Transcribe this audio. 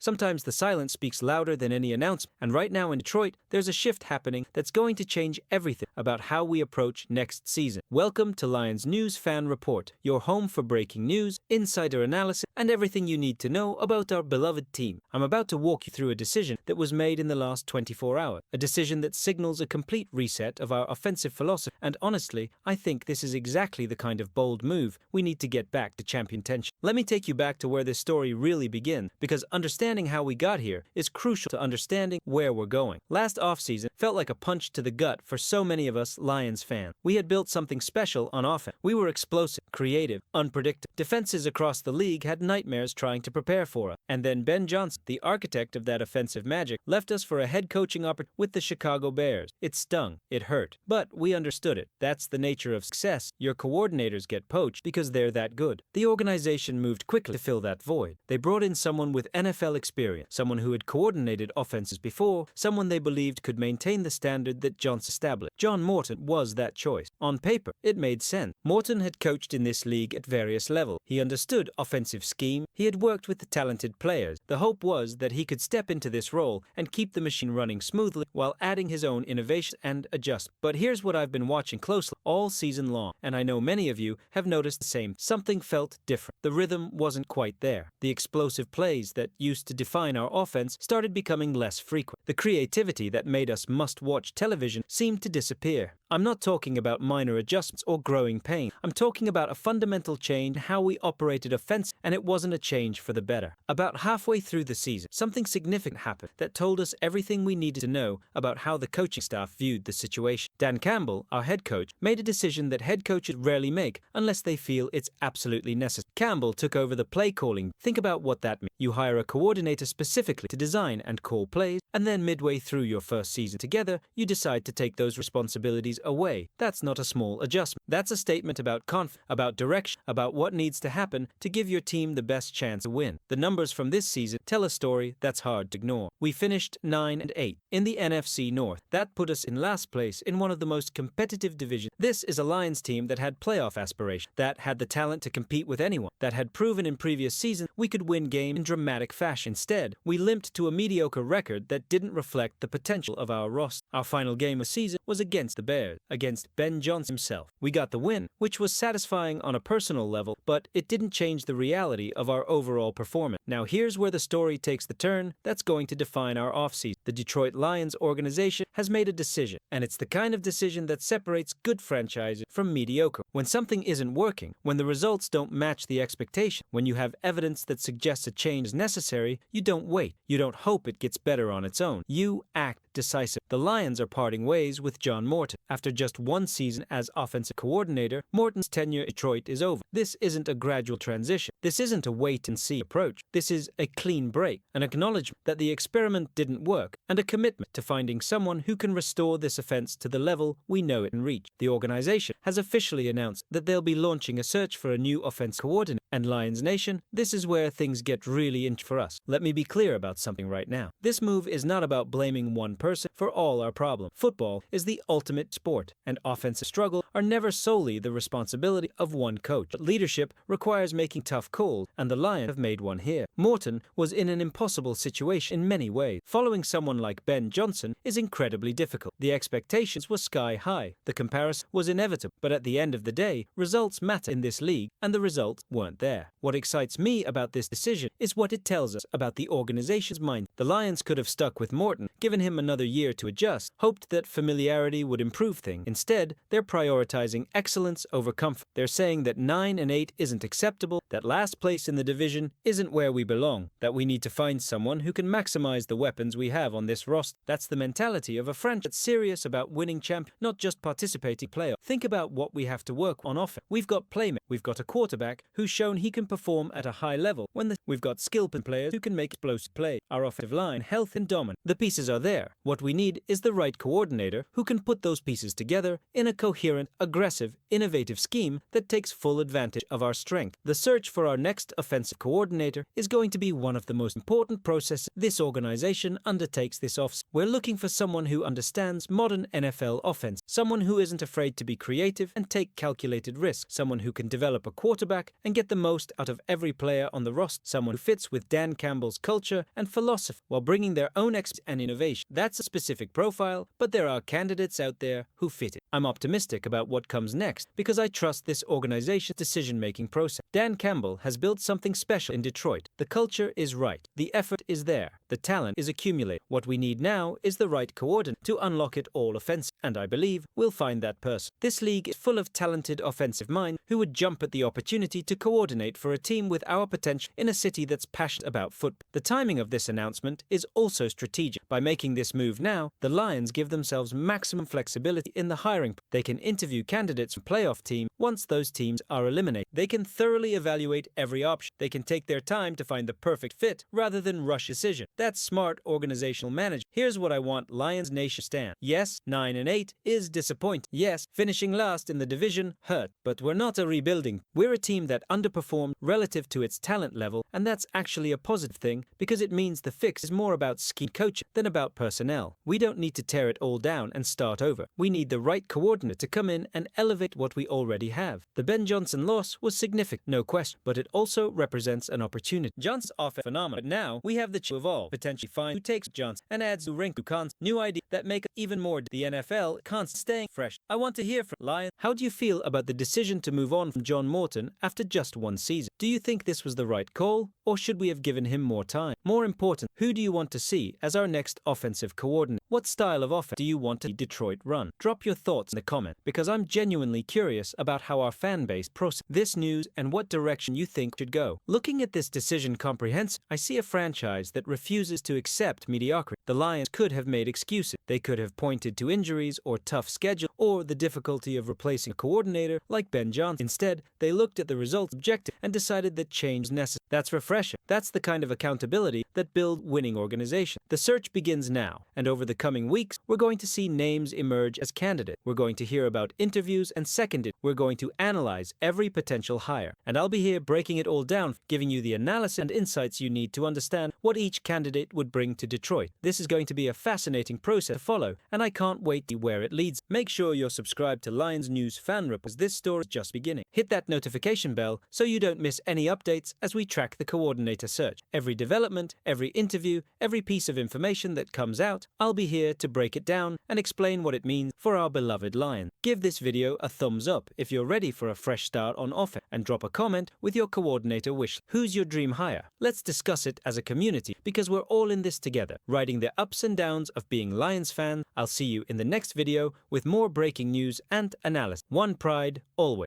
Sometimes the silence speaks louder than any announcement, and right now in Detroit, there's a shift happening that's going to change everything about how we approach next season. Welcome to Lions News Fan Report, your home for breaking news, insider analysis, and everything you need to know about our beloved team. I'm about to walk you through a decision that was made in the last 24 hours, a decision that signals a complete reset of our offensive philosophy, and honestly, I think this is exactly the kind of bold move we need to get back to champion tension. Let me take you back to where this story really begins, because understanding how we got here is crucial to understanding where we're going. Last offseason felt like a punch to the gut for so many of us Lions fans. We had built something special on offense. We were explosive, creative, unpredictable. Defenses across the league had nightmares trying to prepare for us. And then Ben Johnson, the architect of that offensive magic, left us for a head coaching opportunity with the Chicago Bears. It stung. It hurt. But we understood it. That's the nature of success. Your coordinators get poached because they're that good. The organization moved quickly to fill that void. They brought in someone with NFL experience, someone who had coordinated offenses before, someone they believed could maintain the standard that Johnson established. John Morton was that choice. On paper, it made sense. Morton had coached in this league at various levels. He understood offensive scheme. He had worked with the talented players. The hope was that he could step into this role and keep the machine running smoothly while adding his own innovation and adjustment. But here's what I've been watching closely all season long, and I know many of you have noticed the same. Something felt different. The rhythm wasn't quite there. The explosive plays that used to define our offense started becoming less frequent. The creativity that made us must-watch television seemed to disappear. I'm not talking about minor adjustments or growing pain. I'm talking about a fundamental change in how we operated offense, and it wasn't a change for the better. About halfway through the season, something significant happened that told us everything we needed to know about how the coaching staff viewed the situation. Dan Campbell, our head coach, made a decision that head coaches rarely make unless they feel it's absolutely necessary. Campbell took over the play calling. Think about what that means. You hire a coordinator specifically to design and call plays, and then midway through your first season together, you decide to take those responsibilities away. That's not a small adjustment. That's a statement about confidence, about direction, about what needs to happen to give your team the best chance to win. The numbers from this season tell a story that's hard to ignore. We finished 9-8 in the NFC North. That put us in last place in one of the most competitive divisions. This is a Lions team that had playoff aspirations, that had the talent to compete with anyone, that had proven in previous seasons we could win games in dramatic fashion. Instead, we limped to a mediocre record that didn't reflect the potential of our roster. Our final game of the season was against the Bears, against Ben Johnson himself. We got the win, which was satisfying on a personal level, but it didn't change the reality of our overall performance. Now here's where the story takes the turn that's going to define our offseason. The Detroit Lions organization has made a decision, and it's the kind of decision that separates good franchises from mediocre. When something isn't working, when the results don't match the expectation, when you have evidence that suggests a change is necessary, you don't wait. You don't hope it gets better on its own. You act decisive. The Lions are parting ways with John Morton. After just one season as offensive coordinator, Morton's tenure at Detroit is over. This isn't a gradual transition. This isn't a wait-and-see approach. This is a clean break, an acknowledgement that the experiment didn't work, and a commitment to finding someone who can restore this offense to the level we know it can reach. The organization has officially announced that they'll be launching a search for a new offense coordinator. And Lions Nation, this is where things get really interesting for us. Let me be clear about something right now. This move is not about blaming one person for all our problems. Football is the ultimate sport, and offensive struggle are never solely the responsibility of one coach. But leadership requires making tough calls, and the Lions have made one here. Morton was in an impossible situation in many ways. Following someone like Ben Johnson is incredibly difficult. The expectations were sky high. The comparison was inevitable. But at the end of the day, results matter in this league, and the results weren't there. What excites me about this decision is what it tells us about the organization's mind. The Lions could have stuck with Morton, given him another year to adjust, hoped that familiarity would improve things. Instead, they're prioritizing excellence over comfort. They're saying that 9-8 isn't acceptable, that last place in the division isn't where we belong, that we need to find someone who can maximize the weapons we have on this roster. That's the mentality of a franchise that's serious about winning champions, not just participating playoffs. Think about what we have to work on offense. We've got playmakers. We've got a quarterback who's shown he can perform at a high level. We've got skilled players who can make explosive plays. Our offensive line, health and dominant. The pieces are there. What we need is the right coordinator who can put those pieces together in a coherent, aggressive, innovative scheme that takes full advantage of our strength. The search for our next offensive coordinator is going to be one of the most important processes this organization undertakes this offseason. We're looking for someone who understands modern NFL offense, someone who isn't afraid to be creative creative and take calculated risks, someone who can develop a quarterback and get the most out of every player on the roster, someone who fits with Dan Campbell's culture and philosophy while bringing their own expertise and innovation. That's a specific profile, but there are candidates out there who fit it. I'm optimistic about what comes next because I trust this organization's decision-making process. Dan Campbell has built something special in Detroit. The culture is right. The effort is there. The talent is accumulated. What we need now is the right coordinator to unlock it all offensively, and I believe we'll find that person. This league is full of talented offensive minds who would jump at the opportunity to coordinate for a team with our potential in a city that's passionate about football. The timing of this announcement is also strategic. By making this move now, the Lions give themselves maximum flexibility in the hiring. They can interview candidates from playoff teams. Once those teams are eliminated, they can thoroughly evaluate every option. They can take their time to find the perfect fit rather than rush decision. That's smart organizational management. Here's what I want Lions Nation to stand. Yes, 9-8 is disappointing. Yes, finishing last in the division hurt, but we're not a rebuilding. We're a team that underperformed relative to its talent level, and that's actually a positive thing because it means the fix is more about scheme coaching than about personnel. We don't need to tear it all down and start over. We need the right coordinator to come in and elevate what we already have. The Ben Johnson loss was significant, no question, but it also represents an opportunity. Johnson's offense phenomenal, but now we have the chance to evolve, potentially find who takes Johnson and adds new wrinkle cons, new ideas that make it even more. The NFL can't stay fresh. I want to hear from Lions. How do you feel about the decision to move on from John Morton after just one season? Do you think this was the right call, or should we have given him more time? More important, who do you want to see as our next offensive coordinator? What style of offense do you want to see Detroit run? Drop your thoughts in the comment, because I'm genuinely curious about how our fan base processes this news and what direction you think should go. Looking at this decision comprehensively, I see a franchise that refuses to accept mediocrity. The Lions could have made excuses. They could have pointed to injuries or tough schedule or the difficulty of replacing a coordinator like Ben Johnson. Instead, they looked at the results objective and decided that change is necessary. That's refreshing. That's the kind of accountability that builds winning organizations. The search begins now, and over the coming weeks, we're going to see names emerge as candidates. We're going to hear about interviews and seconded. We're going to analyze every potential hire. And I'll be here breaking it all down, giving you the analysis and insights you need to understand what each candidate would bring to Detroit. This is going to be a fascinating process to follow, and I can't wait to see where it leads. Make sure you're subscribed to Lions News Fan Report, as this story is just beginning. Hit that notification bell so you don't miss any updates as we track the coordinator search. Every development, every interview, every piece of information that comes out, I'll be here to break it down and explain what it means for our beloved Lions. Give this video a thumbs up if you're ready for a fresh start on offense, and drop a comment with your coordinator wish. Who's your dream hire? Let's discuss it as a community because we're all in this together, riding the ups and downs of being Lions fan. I'll see you in the next video with more breaking news and analysis. One pride, always.